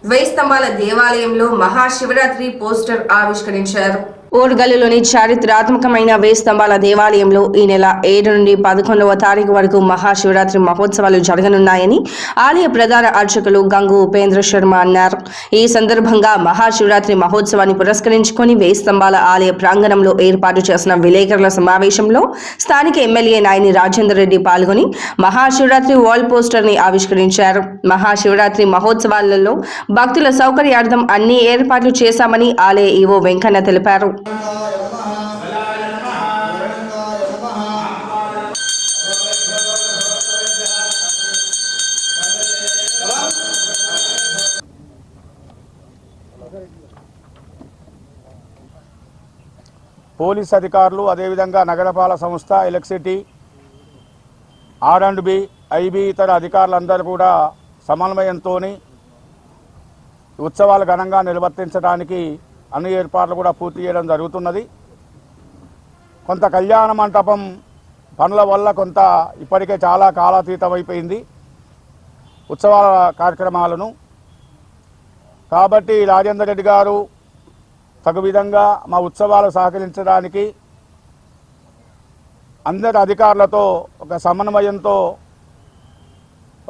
వేయి స్తంభాల దేవాలయంలో మహాశివరాత్రి పోస్టర్ ఆవిష్కరించారు. ఓర్గల్లులోని చారిత్రాత్మకమైన వేయి స్తంభాల దేవాలయంలో ఈ నెల 7 నుండి 11వ తారీఖు వరకు మహాశివరాత్రి మహోత్సవాలు జరగనున్నాయని ఆలయ ప్రధాన అర్చకులు గంగు ఉపేంద్ర శర్మ అన్నారు. ఈ సందర్భంగా మహాశివరాత్రి మహోత్సవాన్ని పురస్కరించుకొని వేయి స్తంభాల ఆలయ ప్రాంగణంలో ఏర్పాటు చేసిన విలేకరుల సమావేశంలో స్థానిక ఎమ్మెల్యే నాయని రాజేందర్ రెడ్డి పాల్గొని మహాశివరాత్రి వాల్ పోస్టర్ ని ఆవిష్కరించారు. మహాశివరాత్రి మహోత్సవాలలో భక్తుల సౌకర్యార్థం అన్ని ఏర్పాట్లు చేశామని ఆలయ ఈవో వెంకన్న తెలిపారు. పోలీస్ అధికారులు అదేవిధంగా నగరపాలక సంస్థ ఎలక్ట్రిసిటీ R&B IB ఇతర అధికారులందరూ కూడా సమన్వయంతో ఉత్సవాలు ఘనంగా నిర్వర్తించడానికి అన్ని ఏర్పాట్లు కూడా పూర్తి చేయడం జరుగుతున్నది. కొంత కళ్యాణ మంటపం పనుల వల్ల కొంత ఇప్పటికే చాలా కాలాతీతమైపోయింది ఉత్సవాల కార్యక్రమాలను. కాబట్టి రాజేందర్ రెడ్డి గారు తగు విధంగా మా ఉత్సవాలు సహకరించడానికి అందరి అధికారులతో ఒక సమన్వయంతో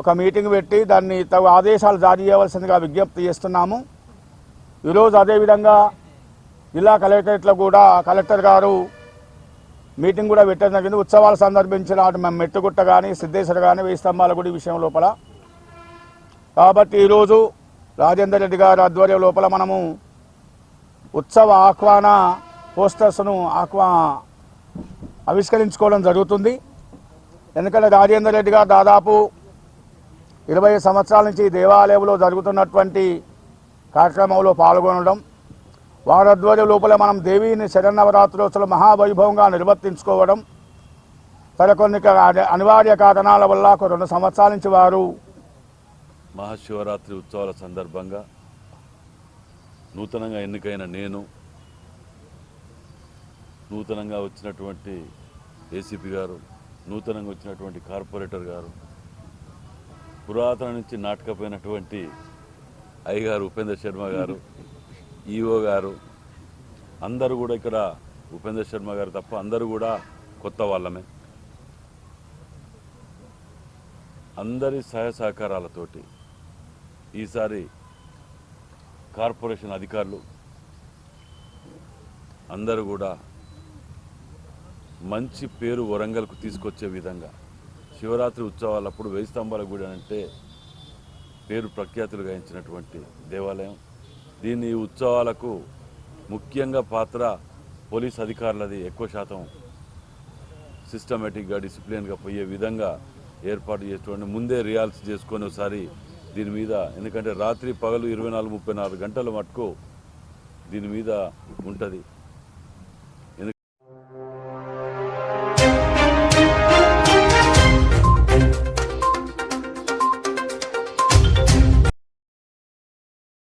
ఒక మీటింగ్ పెట్టి దాన్ని తగు ఆదేశాలు జారీ చేయవలసిందిగా విజ్ఞప్తి చేస్తున్నాము. ఈరోజు అదేవిధంగా జిల్లా కలెక్టరేట్లో కూడా కలెక్టర్ గారు మీటింగ్ కూడా పెట్టడం జరిగింది. ఉత్సవాలు సందర్భించిన మేము మెట్టుగుట్ట కానీ సిద్ధేశ్వర కానీ వేయి స్తంభాల గుడి విషయం లోపల. కాబట్టి ఈరోజు రాజేందర్ రెడ్డి గారి ఆధ్వర్యం లోపల మనము ఉత్సవ ఆహ్వాన పోస్టర్స్ను ఆవిష్కరించుకోవడం జరుగుతుంది. ఎందుకంటే రాజేందర్ రెడ్డి గారు దాదాపు 20 సంవత్సరాల నుంచి దేవాలయంలో జరుగుతున్నటువంటి కార్యక్రమంలో పాల్గొనడం, వారి ఆధ్వర్యం లోపల మనం దేవీని శరన్నవరాత్రోత్సవాలు మహావైభవంగా నిర్వర్తించుకోవడం, సరే కొన్ని అనివార్య కారణాల వల్ల 2 సంవత్సరాల నుంచి వారు మహాశివరాత్రి ఉత్సవాల సందర్భంగా నూతనంగా ఎన్నికైన నేను, నూతనంగా వచ్చినటువంటి ఏసీపీ గారు, నూతనంగా వచ్చినటువంటి కార్పొరేటర్ గారు, పురాతన నుంచి నాటకపోయినటువంటి అయ్యగారు ఉపేంద్ర శర్మ గారు, ఈఓ గారు, అందరూ కూడా ఇక్కడ ఉపేంద్ర శర్మ గారు తప్ప అందరూ కూడా కొత్త వాళ్ళమే. అందరి సహాయ సహకారాలతోటి ఈసారి కార్పొరేషన్ అధికారులు అందరూ కూడా మంచి పేరు వరంగల్కు తీసుకొచ్చే విధంగా శివరాత్రి ఉత్సవాలప్పుడు వేయి స్తంభాల గుడి అంటే పేరు ప్రఖ్యాతులు గాయించినటువంటి దేవాలయం. దీని ఉత్సవాలకు ముఖ్యంగా పాత్ర పోలీస్ అధికారులది ఎక్కువ శాతం సిస్టమేటిక్గా డిసిప్లిన్గా పోయే విధంగా ఏర్పాటు చేసేటువంటి ముందే రియాల్స్ చేసుకొని ఒకసారి దీని మీద, ఎందుకంటే రాత్రి పగలు 24-34 గంటల మటుకు దీని మీద ఉంటుంది.